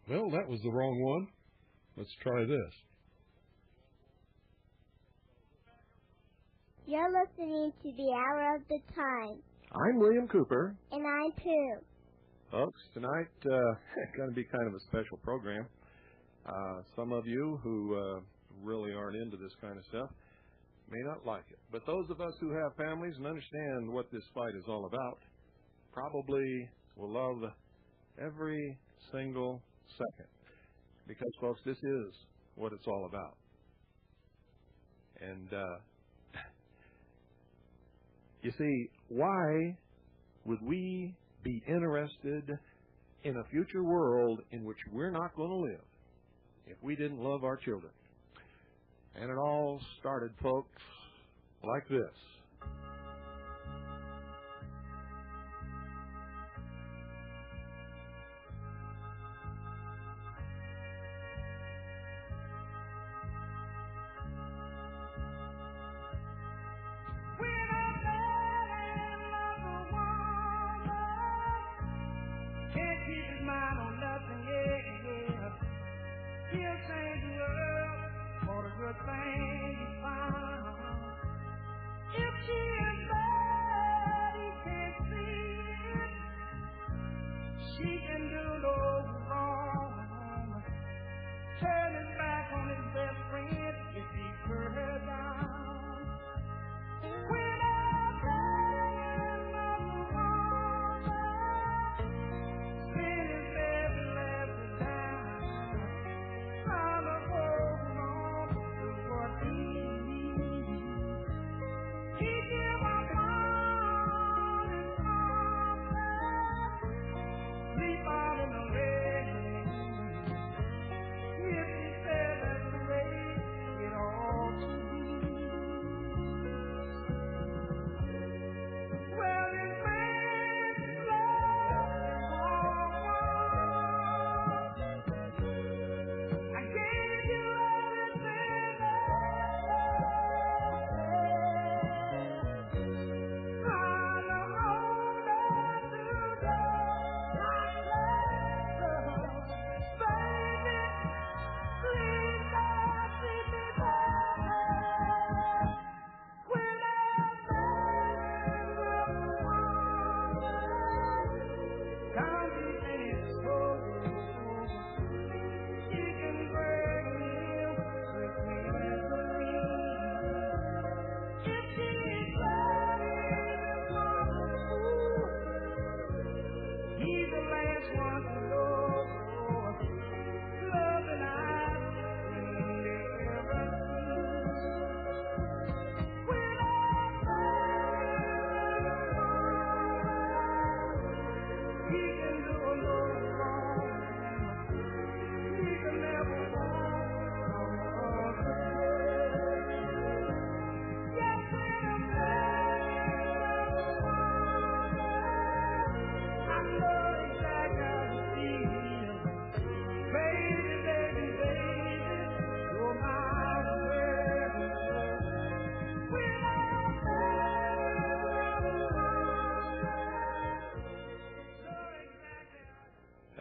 Well, that was the wrong one. Let's try this. You're listening to the Hour of the Time. I'm William Cooper. And I'm Pooh. Folks, tonight going to be kind of a special program. Some of you who really aren't into this kind of stuff may not like it. But those of us who have families and understand what this fight is all about probably will love every single second. Because, folks, this is what it's all about. And you see, why would we be interested in a future world in which we're not going to live if we didn't love our children? And it all started, folks, like this.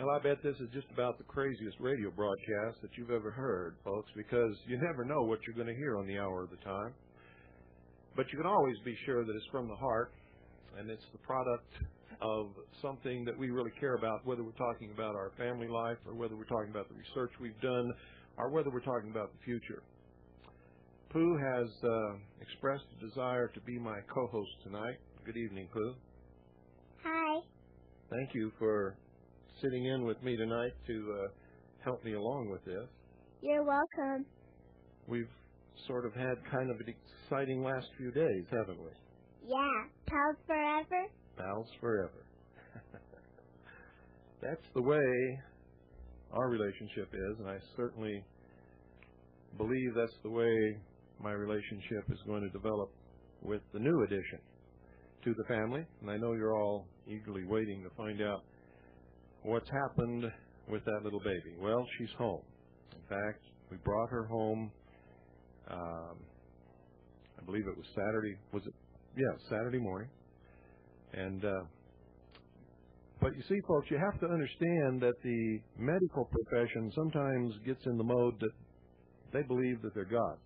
I bet this is just about the craziest radio broadcast that you've ever heard, folks, because you never know what you're going to hear on the Hour of the Time. But you can always be sure that it's from the heart, and it's the product of something that we really care about, whether we're talking about our family life or whether we're talking about the research we've done or whether we're talking about the future. Pooh has expressed a desire to be my co-host tonight. Good evening, Pooh. Hi. Thank you for sitting in with me tonight to help me along with this. You're welcome. We've sort of had kind of an exciting last few days, haven't we? Yeah. Pals forever? Pals forever. That's the way our relationship is, and I certainly believe that's the way my relationship is going to develop with the new addition to the family. And I know you're all eagerly waiting to find out what's happened with that little baby. Well, she's home. In fact, we brought her home, I believe it was Saturday. Was it? Yeah, Saturday morning. And but you see, folks, you have to understand that the medical profession sometimes gets in the mode that they believe that they're God.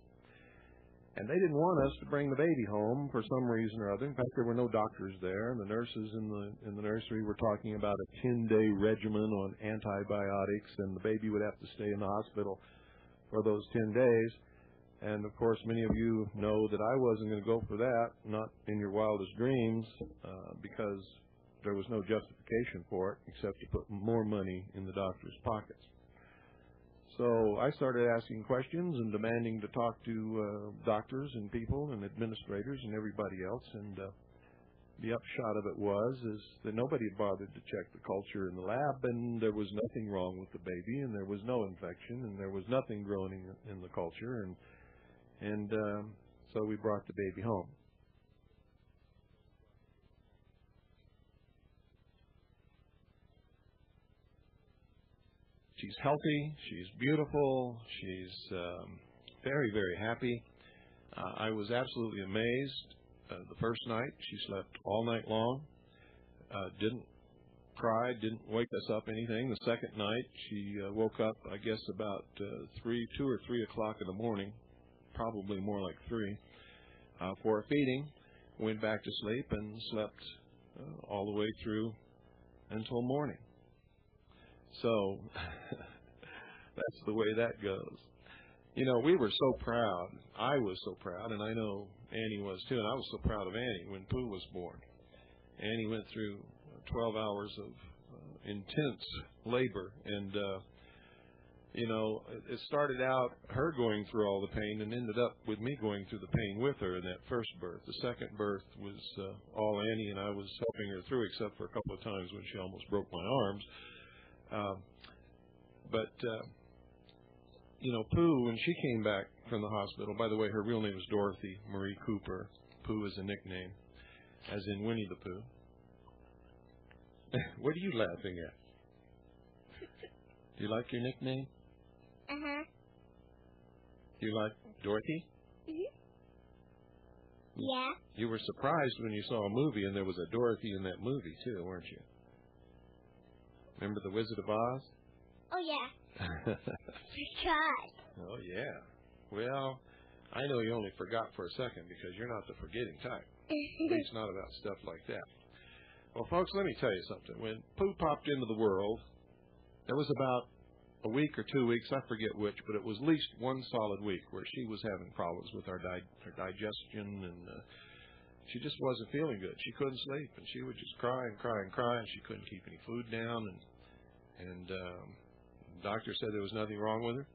And they didn't want us to bring the baby home for some reason or other. In fact, there were no doctors there, and the nurses in the nursery were talking about a 10-day regimen on antibiotics, and the baby would have to stay in the hospital for those 10 days. And, of course, many of you know that I wasn't going to go for that, not in your wildest dreams, because there was no justification for it except to put more money in the doctor's pockets. So I started asking questions and demanding to talk to doctors and people and administrators and everybody else. And the upshot of it was that nobody had bothered to check the culture in the lab, and there was nothing wrong with the baby, and there was no infection, and there was nothing growing in the culture. And so we brought the baby home. She's healthy, she's beautiful, she's very, very happy. I was absolutely amazed. The first night, she slept all night long, didn't cry, didn't wake us up anything. The second night, she woke up, I guess, about 2 or 3 o'clock in the morning, probably more like 3, for a feeding, went back to sleep and slept all the way through until morning. So that's the way that goes. You know, we were so proud. I was so proud, and I know Annie was too, and I was so proud of Annie when Pooh was born. Annie went through 12 hours of intense labor, and you know, it started out her going through all the pain and ended up with me going through the pain with her in that first birth. The second birth was all Annie, and I was helping her through, except for a couple of times when she almost broke my arms. You know, Pooh, when she came back from the hospital, by the way, her real name is Dorothy Marie Cooper. Pooh is a nickname, as in Winnie the Pooh. What are you laughing at? Do you like your nickname? Uh-huh. Do you like Dorothy? Mm-hmm. Yeah. You were surprised when you saw a movie and there was a Dorothy in that movie, too, weren't you? Remember The Wizard of Oz? Oh, yeah. Forgot. Oh, yeah. Well, I know you only forgot for a second because you're not the forgetting type. At least not about stuff like that. Well, folks, let me tell you something. When Pooh popped into the world, there was about a week or 2 weeks, I forget which, but it was at least one solid week where she was having problems with her digestion, and she just wasn't feeling good. She couldn't sleep, and she would just cry and cry and cry, and she couldn't keep any food down, and the doctor said there was nothing wrong with her.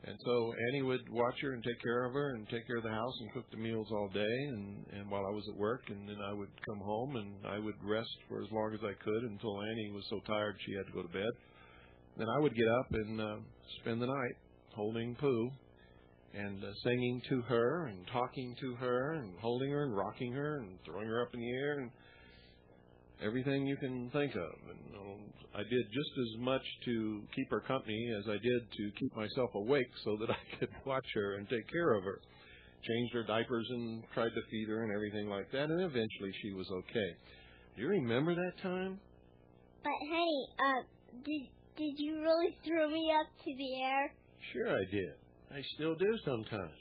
And so Annie would watch her and take care of her and take care of the house and cook the meals all day, and while I was at work, and then I would come home and I would rest for as long as I could until Annie was so tired she had to go to bed. Then I would get up and spend the night holding Pooh and singing to her and talking to her and holding her and rocking her and throwing her up in the air and everything you can think of. And I did just as much to keep her company as I did to keep myself awake so that I could watch her and take care of her. Changed her diapers and tried to feed her and everything like that, and eventually she was okay. Do you remember that time? But, honey, did you really throw me up to the air? Sure I did. I still do sometimes.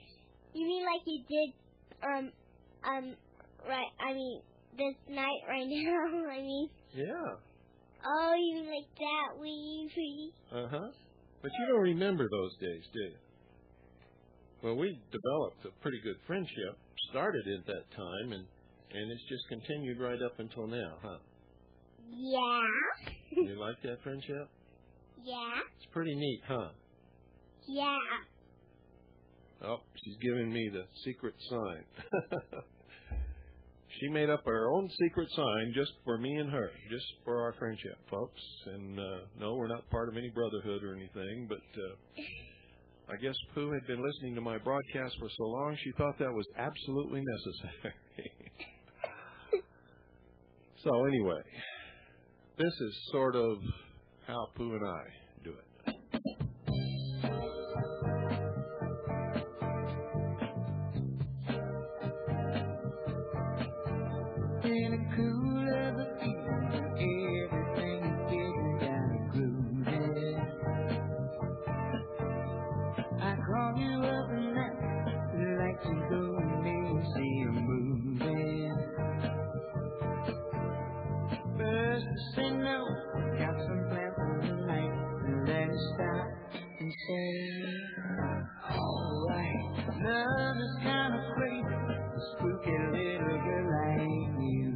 You mean like you did right, this night right now, Yeah. Oh, you like that, wee. Uh-huh. But you don't remember those days, do you? Well, we developed a pretty good friendship, started at that time, and it's just continued right up until now, huh? Yeah. You like that friendship? Yeah. It's pretty neat, huh? Yeah. Oh, she's giving me the secret sign. She made up her own secret sign just for me and her, just for our friendship, folks. And no, we're not part of any brotherhood or anything, but I guess Pooh had been listening to my broadcast for so long, she thought that was absolutely necessary. So anyway, this is sort of how Pooh and I do it. In a cool of the evening, everything is getting down groovy. I call you up and I'd like to go and see a movie. First to say no, got some plans for the night, and then stop and say, alright, love is kind of crazy, a spooky little girl like you.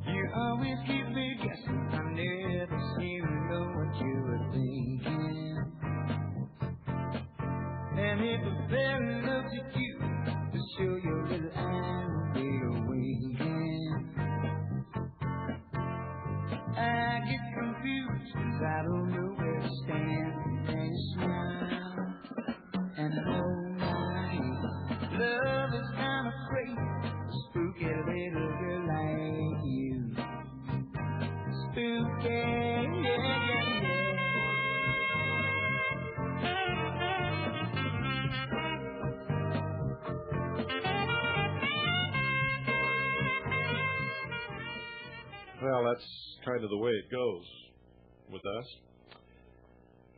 You always keep me guessing, I never seem to know what you were thinking. And if I fell in love with you, to show your little eyes will be winking. I get confused, 'cause I don't know where to stand. And you smile, and oh my, love is kind of crazy, a spooky little girl like you. Spooky, yeah. Well, that's kind of the way it goes with us.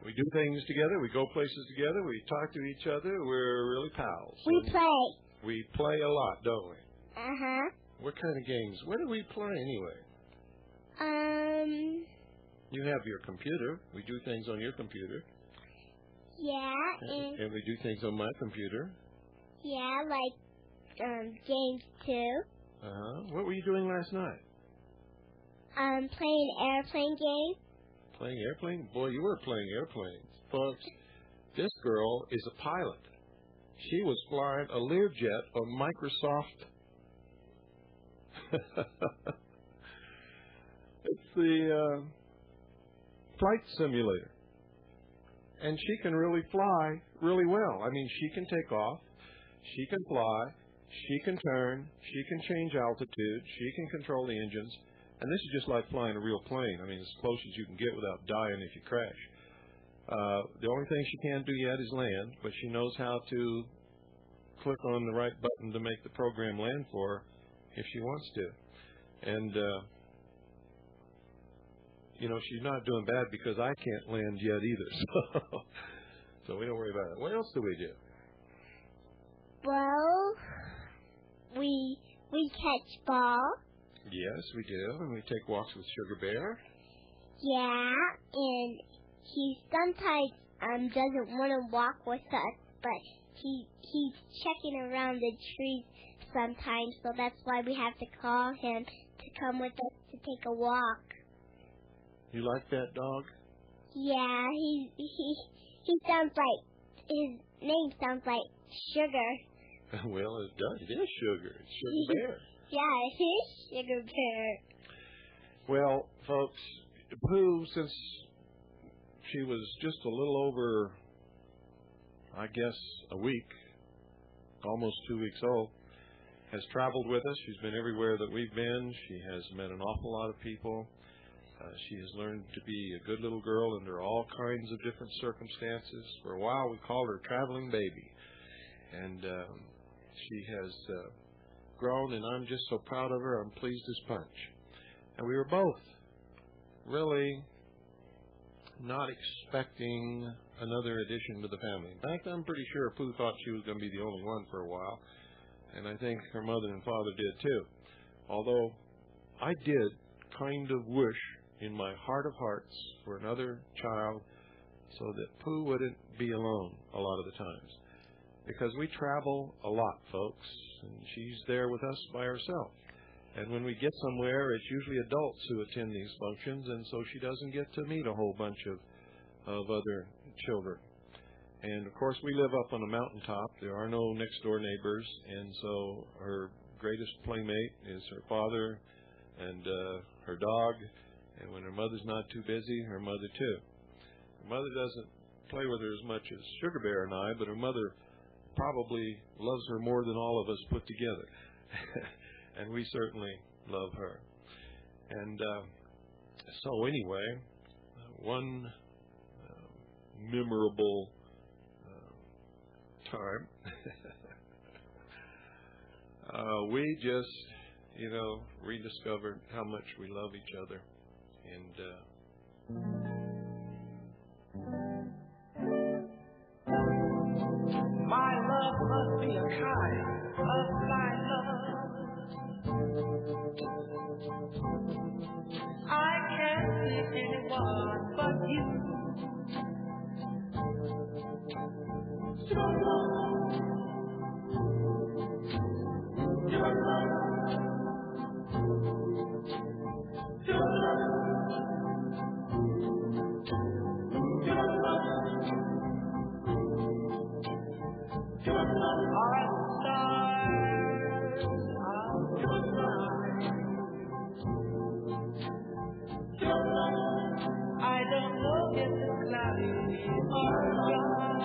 We do things together, we go places together, we talk to each other, we're really pals. We play. We play a lot, don't we? Uh-huh. What kind of games? What do we play anyway? You have your computer. We do things on your computer. Yeah, And we do things on my computer. yeah, like, games too. Uh-huh. What were you doing last night? Playing airplane game. Playing airplane? Boy, you were playing airplanes. Folks, this girl is a pilot. She was flying a Learjet of Microsoft. It's the flight simulator. And she can really fly really well. I mean, she can take off, she can fly, she can turn, she can change altitude, she can control the engines. And this is just like flying a real plane. I mean, as close as you can get without dying if you crash. The only thing she can't do yet is land, but she knows how to click on the right button to make the program land for her if she wants to. And, you know, she's not doing bad because I can't land yet either. So we don't worry about it. What else do we do? Well, we catch ball. Yes, we do. And we take walks with Sugar Bear. Yeah, and he sometimes doesn't want to walk with us, but he's checking around the trees sometimes, so that's why we have to call him to come with us to take a walk. You like that dog? Yeah, he sounds like, his name sounds like Sugar. Well, it does. It is Sugar. It's Sugar Bear. Yeah, it is Sugar Bear. Well, folks, Pooh, since she was just a little over, I guess, a week, almost 2 weeks old, has traveled with us. She's been everywhere that we've been. She has met an awful lot of people. She has learned to be a good little girl under all kinds of different circumstances. For a while, we called her Traveling Baby. And she has grown, and I'm just so proud of her. I'm pleased as punch. And we were both really not expecting another addition to the family. In fact, I'm pretty sure Pooh thought she was going to be the only one for a while, and I think her mother and father did too. Although I did kind of wish in my heart of hearts for another child so that Pooh wouldn't be alone a lot of the times. Because we travel a lot, folks, and she's there with us by herself. And when we get somewhere, it's usually adults who attend these functions, and so she doesn't get to meet a whole bunch of other children. And, of course, we live up on a mountaintop. There are no next-door neighbors, and so her greatest playmate is her father and her dog, and when her mother's not too busy, her mother, too. Her mother doesn't play with her as much as Sugar Bear and I, but her mother probably loves her more than all of us put together. And we certainly love her. And so anyway, one memorable time, we just, rediscovered how much we love each other. And my love must be a kind of my love. I can't see anyone but you. Your love, your love, your love, your love, your love are the stars of your life. Your love, I don't know if it's cloudy or dry.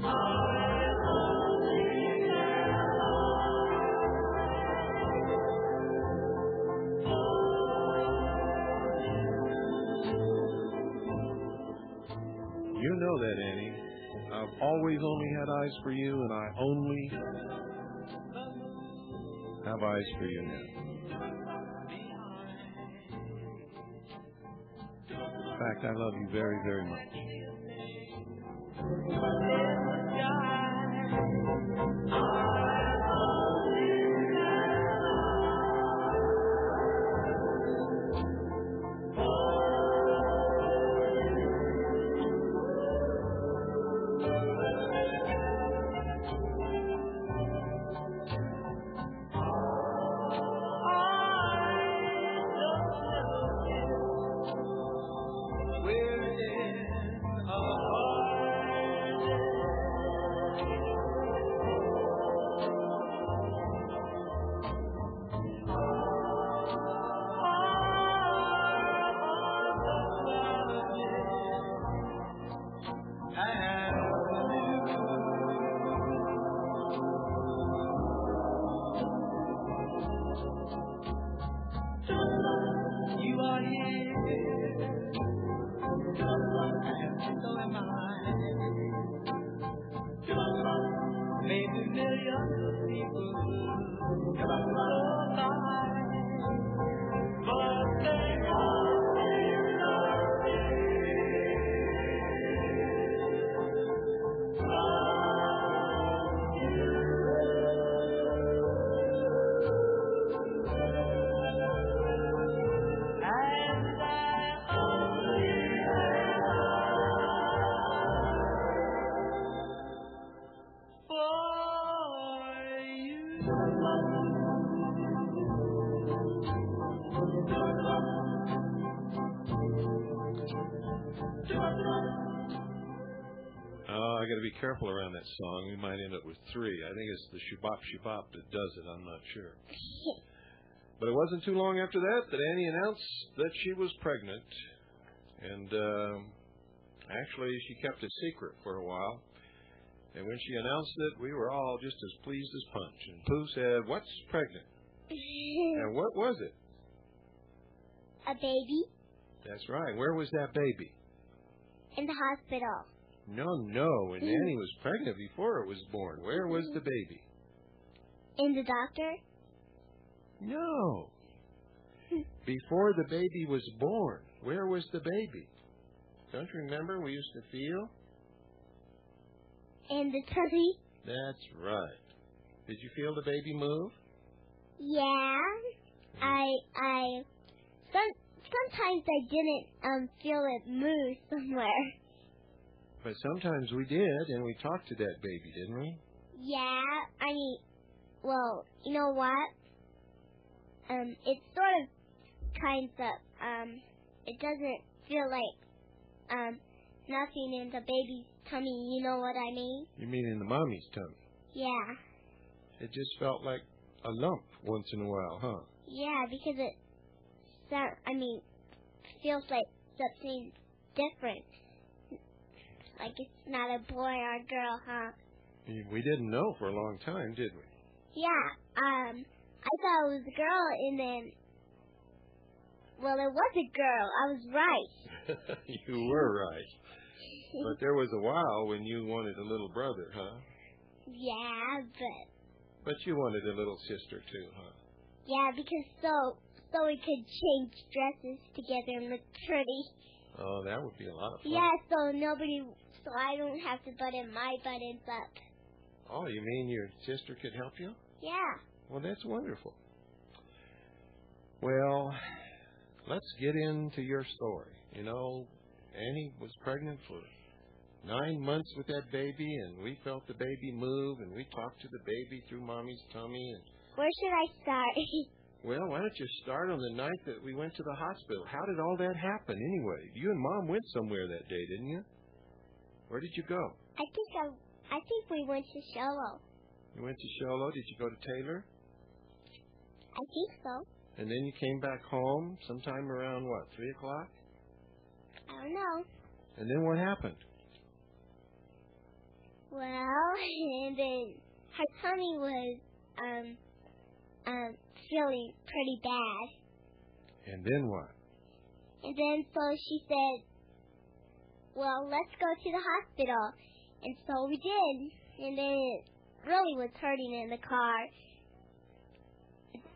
I only you know that, Annie. I've always only had eyes for you, and I only have eyes for you now. In fact, I love you very, very much. You are here, and so am I. Maybe millions of people go by, but they only love me. And I only I got to be careful around that song. We might end up with three. I think it's the shubop shubop that does it. I'm not sure. But it wasn't too long after that Annie announced that she was pregnant. And actually, she kept it secret for a while. And when she announced it, we were all just as pleased as punch. And Pooh said, "What's pregnant?" And what was it? A baby That's right. Where was that baby? in the hospital. No. When Annie was pregnant before it was born. Where was the baby? In the doctor? No. Before the baby was born. Where was the baby? Don't you remember we used to feel? In the tummy? That's right. Did you feel the baby move? Yeah. Sometimes I didn't feel it move somewhere. But sometimes we did, and we talked to that baby, didn't we? Yeah, I mean, well, you know what? It's sort of kind of, it doesn't feel like, nothing in the baby's tummy, you know what I mean? You mean in the mommy's tummy? Yeah. It just felt like a lump once in a while, huh? Yeah, because it feels like something different. Like it's not a boy or a girl, huh? We didn't know for a long time, did we? Yeah, I thought it was a girl, and then, well, it was a girl. I was right. You were right. But there was a while when you wanted a little brother, huh? Yeah, But you wanted a little sister too, huh? Yeah, because so we could change dresses together and look pretty. Oh, that would be a lot of fun. Yeah, so I don't have to button my buttons up. Oh, you mean your sister could help you? Yeah. Well, that's wonderful. Well, let's get into your story. You know, Annie was pregnant for 9 months with that baby, and we felt the baby move, and we talked to the baby through Mommy's tummy. And where should I start? Well, why don't you start on the night that we went to the hospital? How did all that happen anyway? You and Mom went somewhere that day, didn't you? Where did you go? I think we went to Sholo. You went to Sholo. Did you go to Taylor? I think so. And then you came back home sometime around, what, 3 o'clock? I don't know. And then what happened? Well, and then her tummy was, feeling pretty bad. And then what? And then so she said, well, let's go to the hospital. And so we did. And then it really was hurting in the car.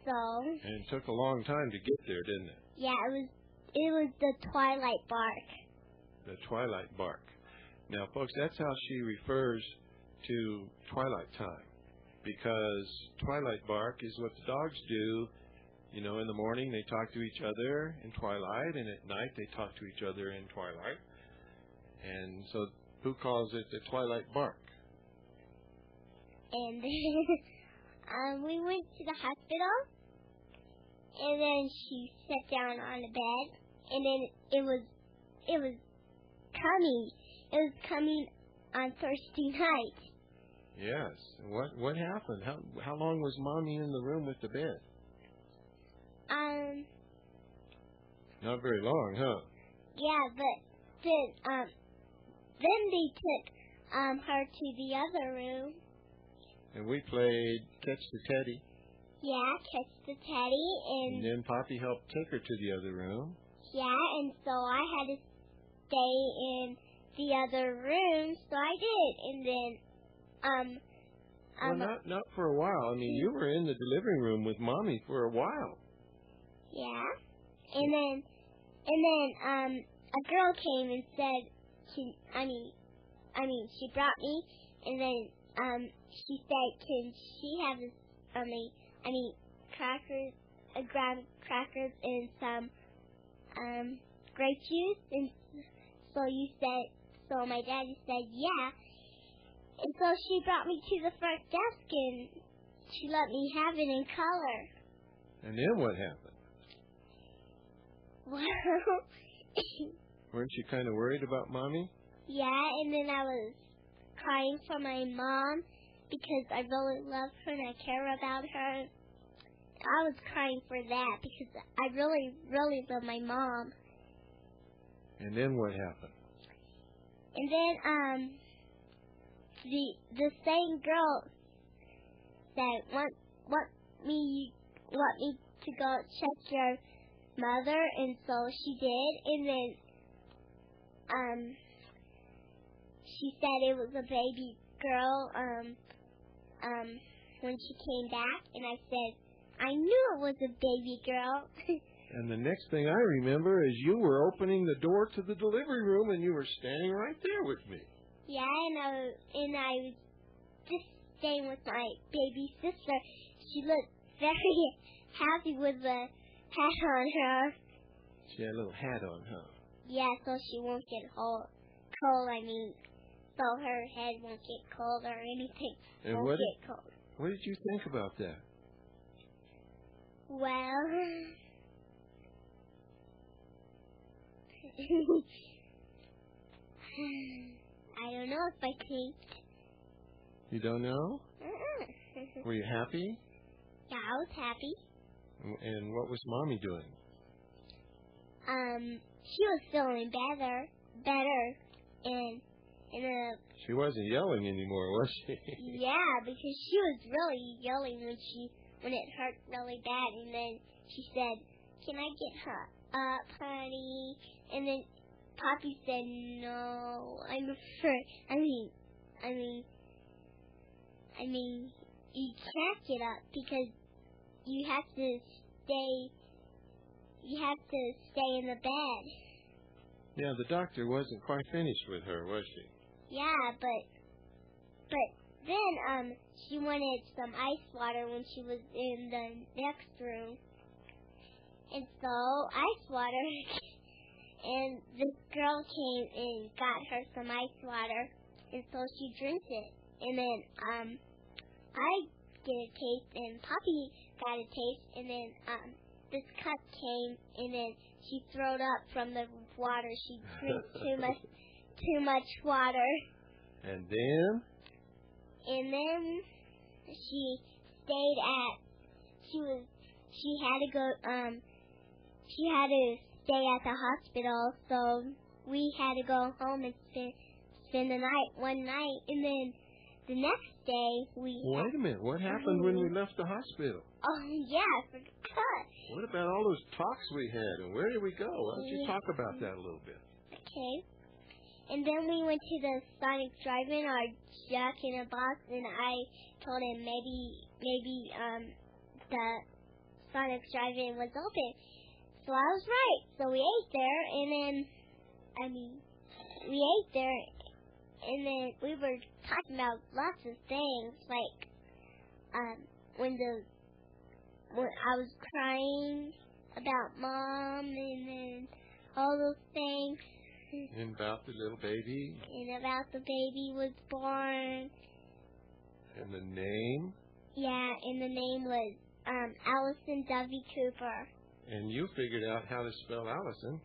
So. And it took a long time to get there, didn't it? Yeah, it was the twilight bark. The twilight bark. Now, folks, that's how she refers to twilight time. Because twilight bark is what the dogs do. You know, in the morning they talk to each other in twilight, and at night they talk to each other in twilight. And so Pooh calls it the twilight bark. And then we went to the hospital, and then she sat down on the bed, and then it was coming. It was coming on Thursday night. Yes. What happened? How long was Mommy in the room with the bed? Not very long, huh? Yeah, but then they took her to the other room. And we played Catch the Teddy. Yeah, Catch the Teddy, and then Poppy helped take her to the other room. Yeah, and so I had to stay in the other room, so I did. And then well, not for a while. I mean, you were in the delivery room with Mommy for a while. Yeah. And then a girl came and said she brought me, and then she said, can she have this crackers, ground crackers and some grape juice? And so my daddy said yeah. And so she brought me to the front desk, and she let me have it in color. And then what happened? Well, weren't you kind of worried about Mommy? Yeah, and then I was crying for my mom because I really love her and I care about her. I was crying for that because I really, really love my mom. And then what happened? And then the same girl that want me to go check your mother, and so she did, and then she said it was a baby girl when she came back, and I said I knew it was a baby girl. And the next thing I remember is you were opening the door to the delivery room, and you were standing right there with me. Yeah, and I was just staying with my baby sister. She looked very happy with the hat on her. She had a little hat on, huh? Yeah, so she won't get cold. So her head won't get cold or anything. And won't get cold. What did you think about that? Well, I don't know if I think. You don't know? Were you happy? Yeah, I was happy. And what was Mommy doing? She was feeling better, and she wasn't yelling anymore, was she? Yeah, because she was really yelling when it hurt really bad, and then she said, "Can I get her up, honey?" And then Poppy said, "No, I'm afraid. I mean, you can't get up because you have to stay in the bed." Yeah, the doctor wasn't quite finished with her, was she? Yeah, but then she wanted some ice water when she was in the next room, and so ice water. And this girl came and got her some ice water, and so she drinks it. And then I get a taste, and Poppy got a taste, and then this cup came, and then she throwed up from the water. She drank too much water. And then she stayed she had to stay at the hospital, so we had to go home and spend the night one night, and then the next day Wait a minute, what happened when we left the hospital? Oh yeah, I forgot. What about all those talks we had, and where did we go? Why don't you talk about that a little bit? Okay. And then we went to the Sonic Drive-In, our Jack in a Box, and I told him maybe the Sonic Drive-In was open. So I was right. So we ate there, and then we were talking about lots of things, like when I was crying about Mom, and then all those things. And about the little baby. And about the baby was born. And the name? Yeah, and the name was Allison W. Cooper. And you figured out how to spell Allison.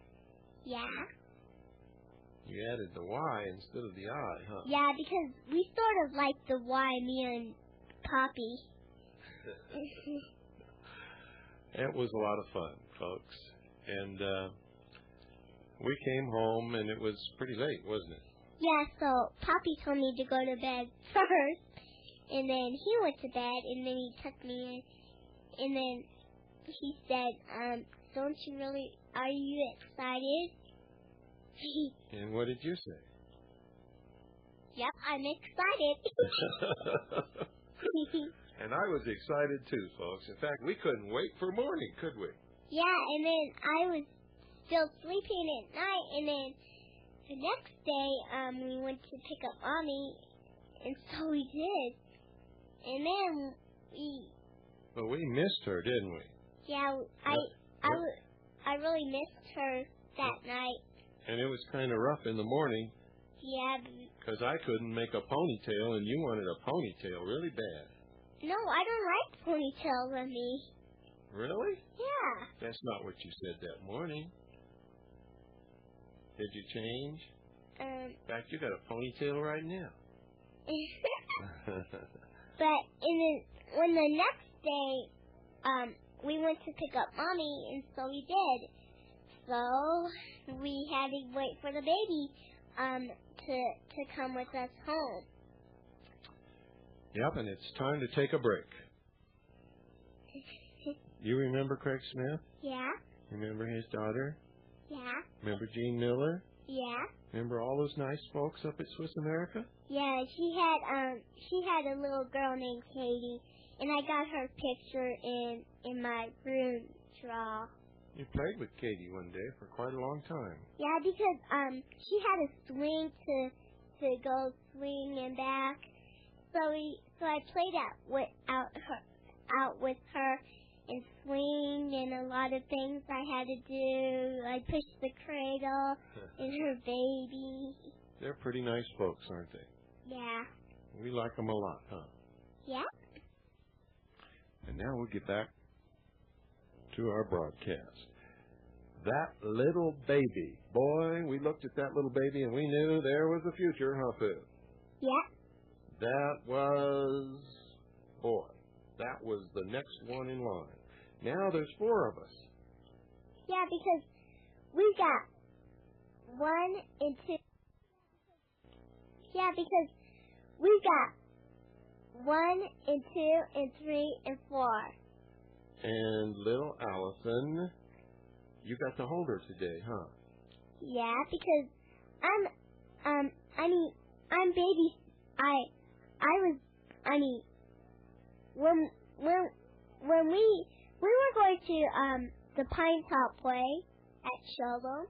Yeah. You added the Y instead of the I, huh? Yeah, because we sort of like the Y, me and Poppy. It was a lot of fun, folks. And we came home, and it was pretty late, wasn't it? Yeah, so Poppy told me to go to bed first, and then he went to bed, and then he tucked me in, and then he said, are you excited? And what did you say? Yep, I'm excited. And I was excited too, folks. In fact, we couldn't wait for morning, could we? Yeah, and then I was still sleeping at night, and then the next day we went to pick up Mommy, and so we did. And then But we missed her, didn't we? Yeah, I really missed her that night. And it was kind of rough in the morning. Yeah. Because I couldn't make a ponytail, and you wanted a ponytail really bad. No, I don't like ponytails on me. Really? Yeah. That's not what you said that morning. Did you change? In fact, you got a ponytail right now. But when the next day, we went to pick up Mommy, and so we did. So we had to wait for the baby to come with us home. Yep, and it's time to take a break. You remember Craig Smith? Yeah. Remember his daughter? Yeah. Remember Jean Miller? Yeah. Remember all those nice folks up at Swiss America? Yeah, she had a little girl named Katie, and I got her picture in my room drawer. You played with Katie one day for quite a long time. Yeah, because she had a swing to go swing and back. So I played out with her and swing and a lot of things I had to do. I pushed the cradle and her baby. They're pretty nice folks, aren't they? Yeah. We like them a lot, huh? Yeah. And now we'll get back to our broadcast. That little baby. Boy, we looked at that little baby and we knew there was a future, huh, Pooh? Yeah. That was the next one in line. Now there's 4 of us. Yeah, because we got 1 and 2. Yeah, because we got 1 and 2 and 3 and 4. And little Allison, you got to hold her today, huh? Yeah, because I'm baby. When we were going to the Pine Top Play at Showroom,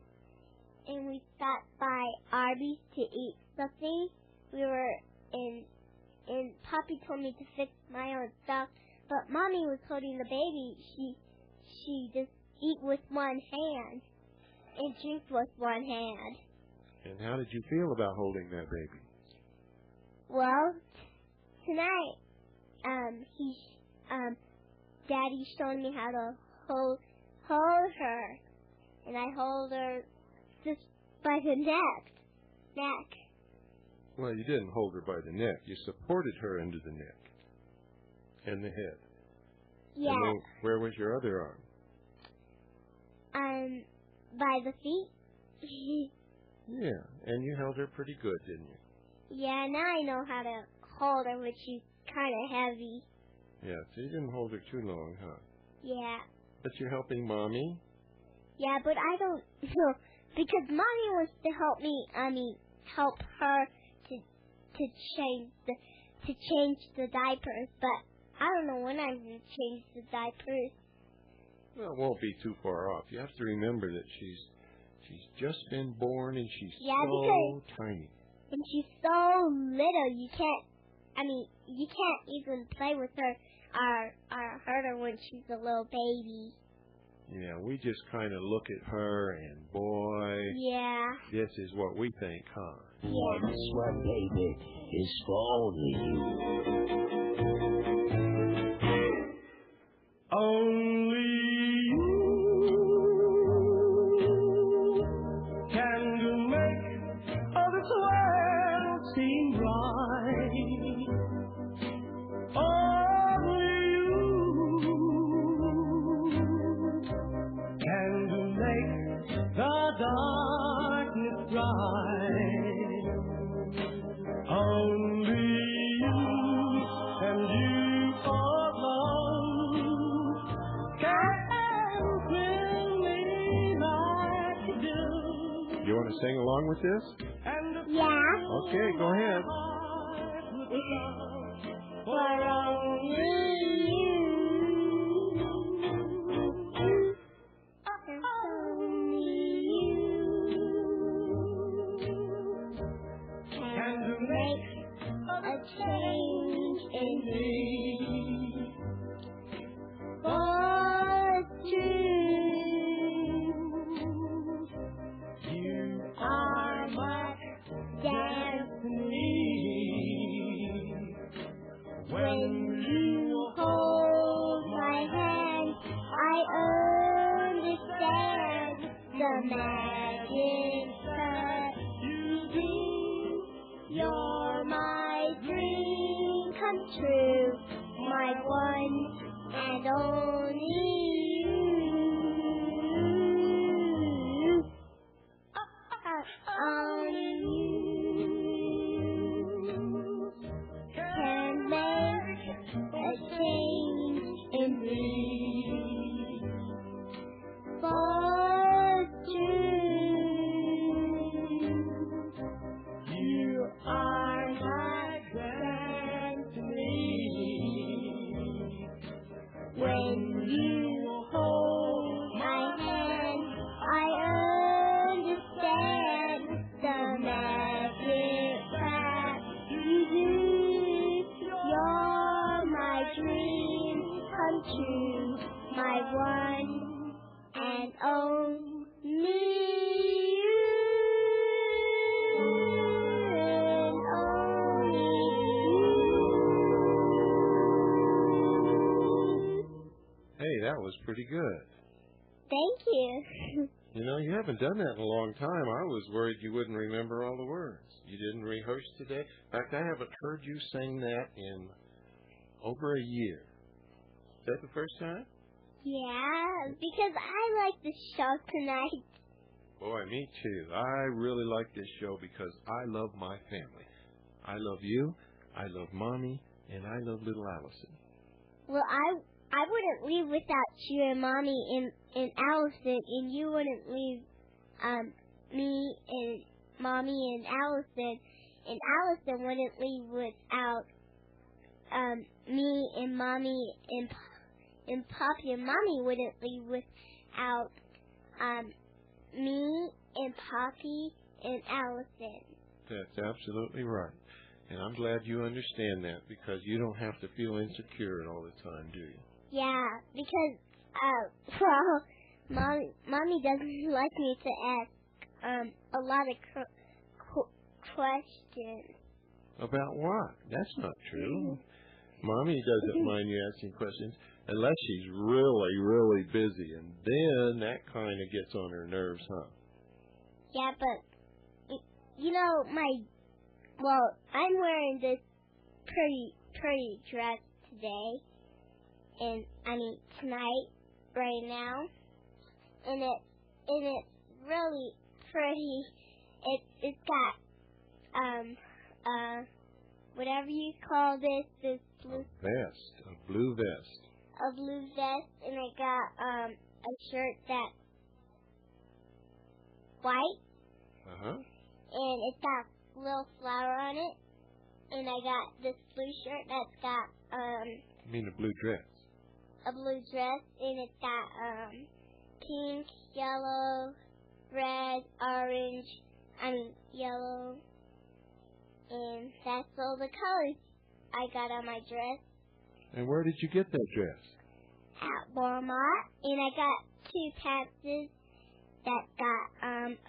and we stopped by Arby's to eat something. We were and Poppy told me to fix my own stuff, but Mommy was holding the baby. She just eat with one hand and drink with one hand. And how did you feel about holding that baby? Well, tonight, Daddy showed me how to hold her, and I hold her just by the neck. Well, you didn't hold her by the neck. You supported her into the neck and the head. Yeah. And then where was your other arm? By the feet. Yeah, and you held her pretty good, didn't you? Yeah, now I know how to hold her, which is kind of heavy. Yeah, so you didn't hold her too long, huh? Yeah. But you're helping Mommy? Yeah, but I don't know, because Mommy wants to help her to change the diapers, but I don't know when I'm going to change the diapers. Well, it won't be too far off. You have to remember that she's just been born and she's so tiny. And she's so little, you can't even play with her or hurt her when she's a little baby. Yeah, we just kind of look at her and boy, yeah, this is what we think, huh? Yeah. This one, baby, is for only you. Only you can make all this world seem bright. Only you can make the darkness bright. Only you and you alone can fill me like you do. You want to sing along with this? Yeah. Okay, go ahead. For only you, and only you can make a change in me. For true, you are my destiny. When you hold my hand, I understand the magic that you bring. You're my dream come true, my one and only you. Only you can make a change in me. For true, you are my destiny. When you was pretty good. Thank you. You know, you haven't done that in a long time. I was worried you wouldn't remember all the words. You didn't rehearse today. In fact, I haven't heard you sing that in over a year. Is that the first time? Yeah, because I like the show tonight. Boy, me too. I really like this show because I love my family. I love you, I love Mommy, and I love little Allison. Well, I wouldn't leave without you and Mommy and Allison, and you wouldn't leave me and Mommy and Allison wouldn't leave without me and Mommy and Poppy, and Mommy wouldn't leave without me and Poppy and Allison. That's absolutely right. And I'm glad you understand that because you don't have to feel insecure all the time, do you? Yeah, because Mommy doesn't like me to ask a lot of questions. About what? That's not true. Mommy doesn't mind you asking questions unless she's really, really busy, and then that kind of gets on her nerves, huh? Yeah, but you know, I'm wearing this pretty dress today, and I mean tonight, right now, and it's really pretty. It's got whatever you call this blue A blue vest. A blue vest, and I got a shirt that's white, and it's got a little flower on it, and I got this blue shirt that's got You mean a blue dress? A blue dress, and it's got pink, yellow, red, orange, yellow, and that's all the colors I got on my dress. And where did you get that dress? At Walmart, and I got two pants that got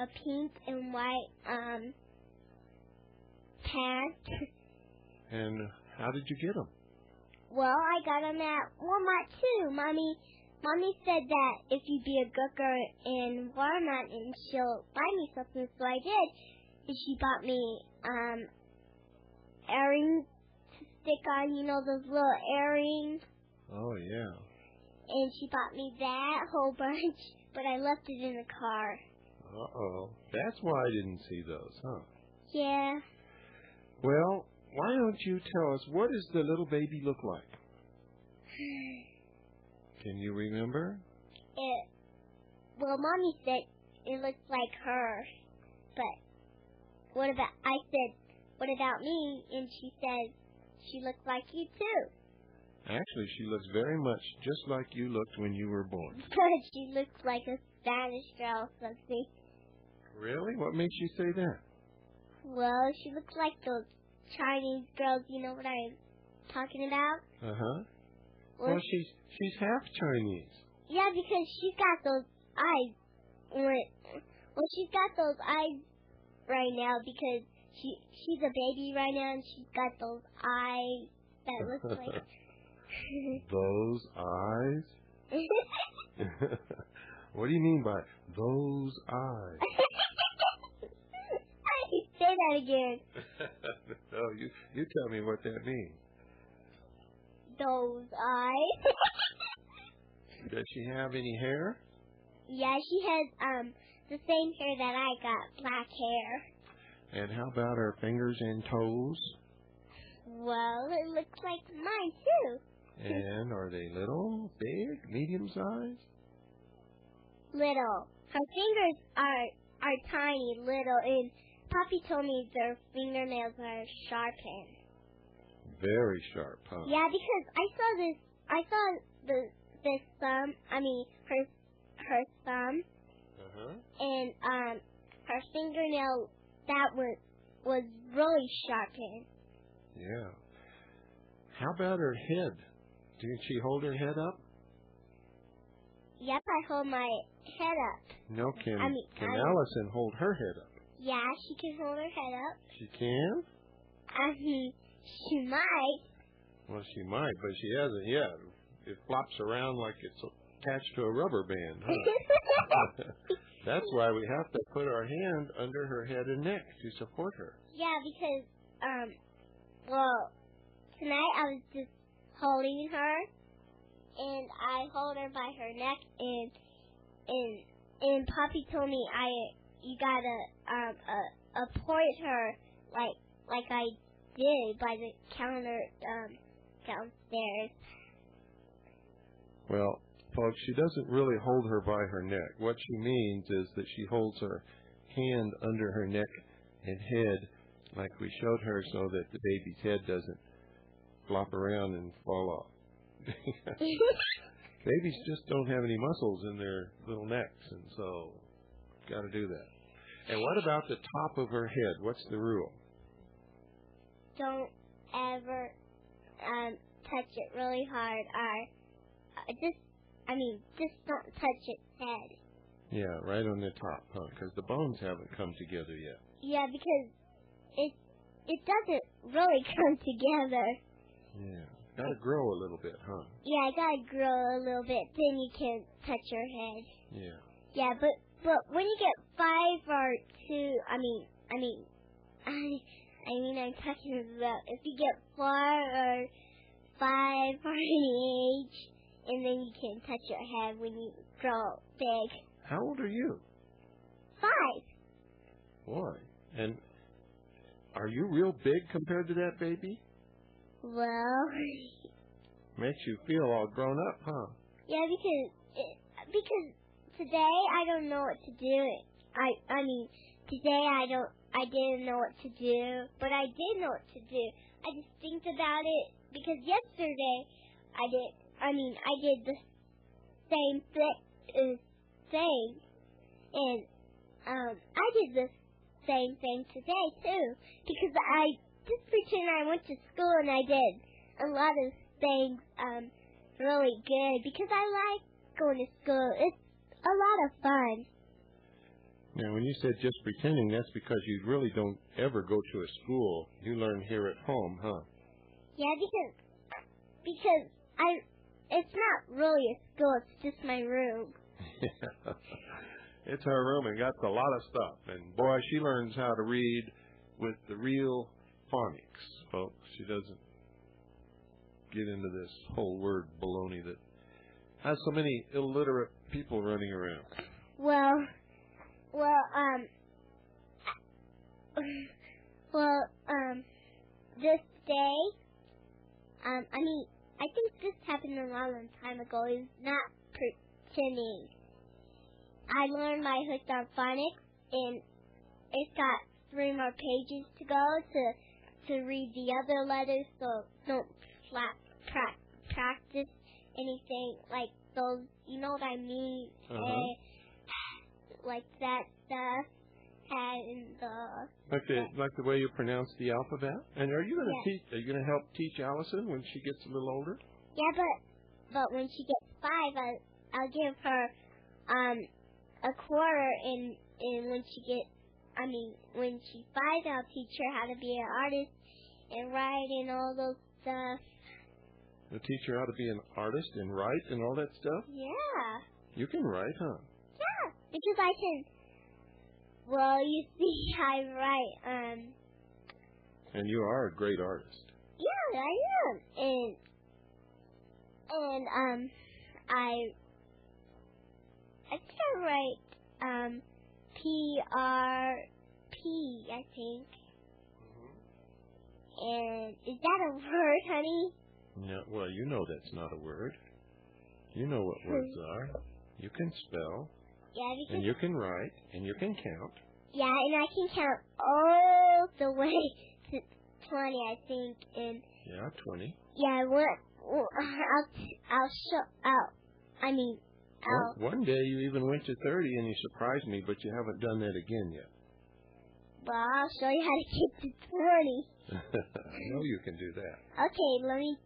a pink and white pants. And how did you get them? Well, I got them at Walmart too. Mommy said that if you be a good girl in Walmart, and she'll buy me something, so I did. And she bought me earrings to stick on, you know, those little earrings. Oh, yeah. And she bought me that whole bunch, but I left it in the car. Uh-oh. That's why I didn't see those, huh? Yeah. Well, why don't you tell us, what does the little baby look like? Can you remember? Well, Mommy said it looks like her, but what about me? And she said she looks like you too. Actually, she looks very much just like you looked when you were born. But she looks like a Spanish girl or something. Really? What makes you say that? Well, she looks like those Chinese girls, you know what I'm talking about? Uh-huh. Well, she's half Chinese. Yeah, because she's got those eyes. Well, she's got those eyes right now because she's a baby right now, and she's got those eyes that look like... Those eyes? What do you mean by those eyes? Say that again. No, you tell me what that means. Those eyes. Does she have any hair? Yeah, she has the same hair that I got, black hair. And how about her fingers and toes? Well, it looks like mine too. And are they little, big, medium size? Little. Her fingers are tiny, little, and Poppy told me their fingernails are sharpened. Very sharp, huh? Yeah, because I saw this thumb. I mean, her thumb. And her fingernail that was really sharpened. Yeah. How about her head? Didn't she hold her head up? Yep, I hold my head up. No, can Allison hold her head up? Yeah, she can hold her head up. She can? She might. Well, she might, but she hasn't yet. It flops around like it's attached to a rubber band, huh? That's why we have to put our hand under her head and neck to support her. Yeah, because, well, tonight I was just holding her, and I hold her by her neck, and Poppy told me you gotta point her like I did by the counter downstairs. Well, folks, she doesn't really hold her by her neck. What she means is that she holds her hand under her neck and head like we showed her so that the baby's head doesn't flop around and fall off. Babies just don't have any muscles in their little necks, and so got to do that. And what about the top of her head? What's the rule? Don't ever touch it really hard, or just don't touch its head. Yeah, right on the top, huh? Because the bones haven't come together yet. Yeah, because it doesn't really come together. Yeah, gotta grow a little bit, huh? Yeah, it gotta grow a little bit, then you can touch your head. Yeah. Yeah, but when you get 5 or 2, I'm talking about if you get 4 or 5 or any age, and then you can touch your head when you grow big. How old are you? 5. Boy, and are you real big compared to that baby? Well, Makes you feel all grown up, huh? yeah, because today I don't know what to do. Today I didn't know what to do, but I did know what to do. I just think about it because yesterday I did the same thing, and I did the same thing today too, because I just pretend I went to school and I did a lot of things really good because I like going to school. It's a lot of fun. Now, when you said just pretending, that's because you really don't ever go to a school. You learn here at home, huh? Yeah, because it's not really a school. It's just my room. It's her room and got a lot of stuff. And boy, she learns how to read with the real phonics, folks. She doesn't get into this whole word baloney that has so many illiterate people running around. This day, I think this happened a long time ago. It's not pretending. I learned my hooked on phonics, and it's got 3 more pages to go to read the other letters, so don't practice anything like those, you know what I mean? Like that stuff. And like the way you pronounce the alphabet. And are you going to teach? Are you going to help teach Allison when she gets a little older? Yeah, but when she gets 5, I'll give her a quarter, and when she's 5, I'll teach her how to be an artist and write and all those stuff. You'll teach her how to be an artist and write and all that stuff? Yeah. You can write, huh? Yeah, because I can. Well, you see, I write. And you are a great artist. Yeah, I am. And I think I write PRP, I think. And is that a word, honey? Yeah, well, you know that's not a word. You know what words are. You can spell. Yeah, because... And you can write, and you can count. Yeah, and I can count all the way to 20, I think. And yeah, 20. Yeah, One day you even went to 30, and you surprised me, but you haven't done that again yet. Well, I'll show you how to get to 20. I know you can do that. Okay, let me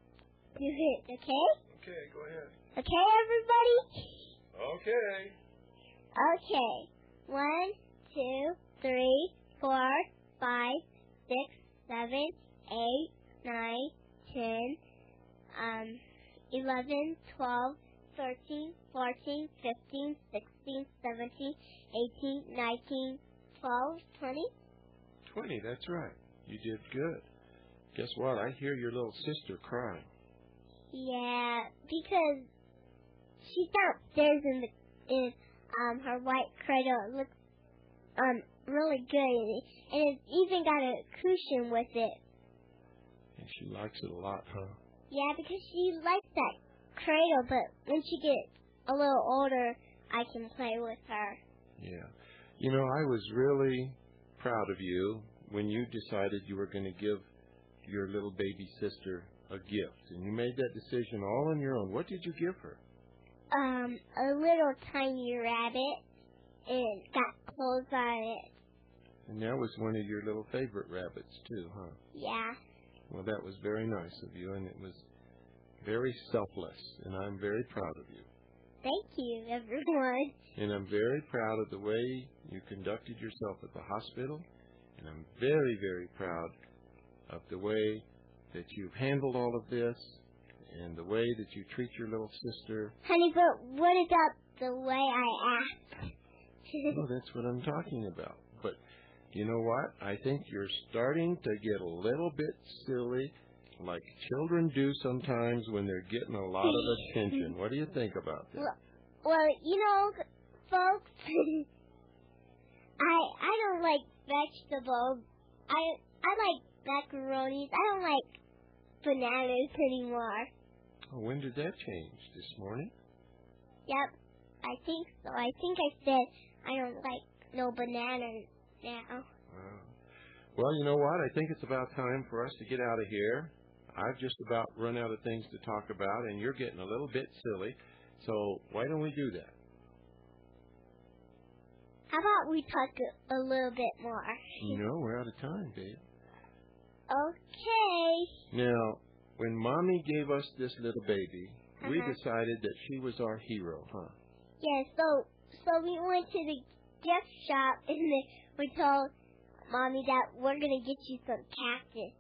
do it, okay? Okay, go ahead. Okay, everybody? Okay. Okay. 1, 2, 3, 4, 5, 6, 7, 8, 9, 10, 11, 12, 13, 14, 15, 16, 17, 18, 19, 12, 20. 20, that's right. You did good. Guess what? I hear your little sister crying. Yeah, because she's downstairs in her white cradle. It looks really good, and it's even got a cushion with it. And she likes it a lot, huh? Yeah, because she likes that cradle, but when she gets a little older, I can play with her. Yeah. You know, I was really proud of you when you decided you were going to give your little baby sister a gift, and you made that decision all on your own. What did you give her? A little tiny rabbit, and got clothes on it. And that was one of your little favorite rabbits, too, huh? Yeah. Well, that was very nice of you, and it was very selfless, and I'm very proud of you. Thank you, everyone. And I'm very proud of the way you conducted yourself at the hospital, and I'm very, very proud of the way that you've handled all of this, and the way that you treat your little sister. Honey, but what about the way I act? Oh, that's what I'm talking about. But you know what? I think you're starting to get a little bit silly, like children do sometimes when they're getting a lot of attention. What do you think about that? Well, you know, folks, I don't like vegetables. I like macaronis. I don't like bananas anymore. Oh, when did that change? This morning? Yep, I think so. I think I said I don't like no bananas now. Well, you know what? I think it's about time for us to get out of here. I've just about run out of things to talk about, and you're getting a little bit silly. So why don't we do that? How about we talk a little bit more? No, we're out of time, babe. Okay. Now, when Mommy gave us this little baby, we decided that she was our hero, huh? Yeah, so we went to the gift shop, and then we told Mommy that we're going to get you some cactus,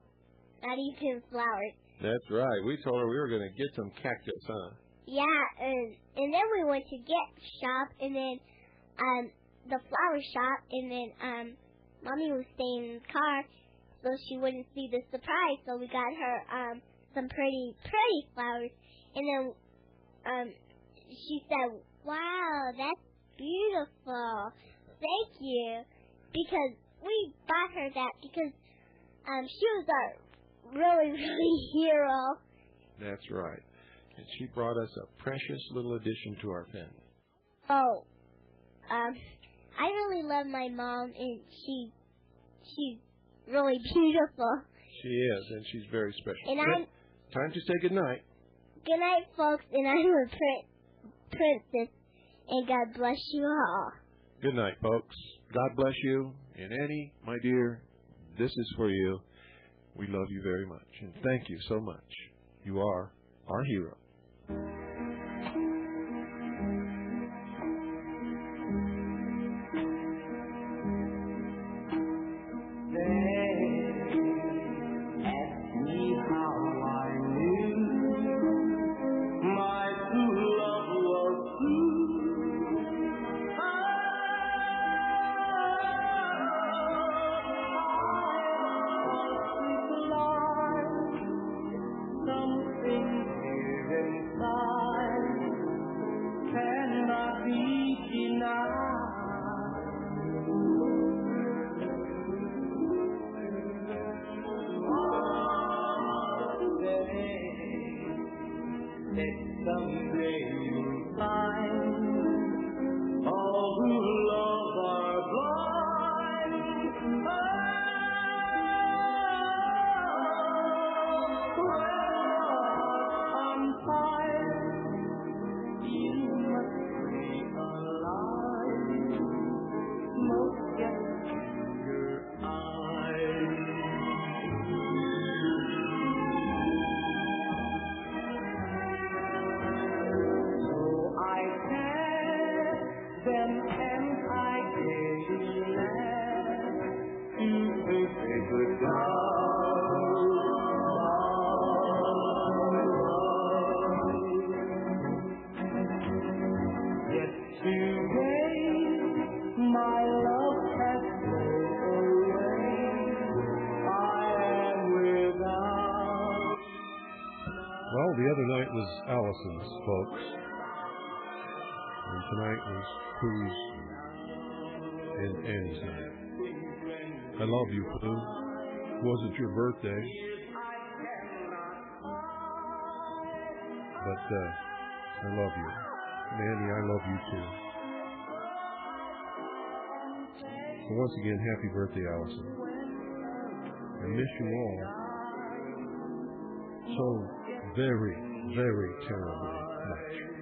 not even flowers. That's right. We told her we were going to get some cactus, huh? Yeah, and then we went to gift shop, and then the flower shop, and then Mommy was staying in the car so she wouldn't see the surprise, so we got her some pretty flowers, and then she said, "Wow, that's beautiful. Thank you." Because we bought her that because she was our really hero. That's right. And she brought us a precious little addition to our family. Oh, I really love my mom, and she's really beautiful. She is, and she's very special. And time to say goodnight. Good night, folks, and I'm a princess, and God bless you all. Good night, folks. God bless you. And Annie, my dear, this is for you. We love you very much, and thank you so much. You are our hero. the other night was Allison's, folks. And tonight was Pooh's and Annie's night. I love you, Pooh. It wasn't your birthday. But I love you. And Annie, I love you too. So once again, happy birthday, Allison. I miss you all so very, very terribly much.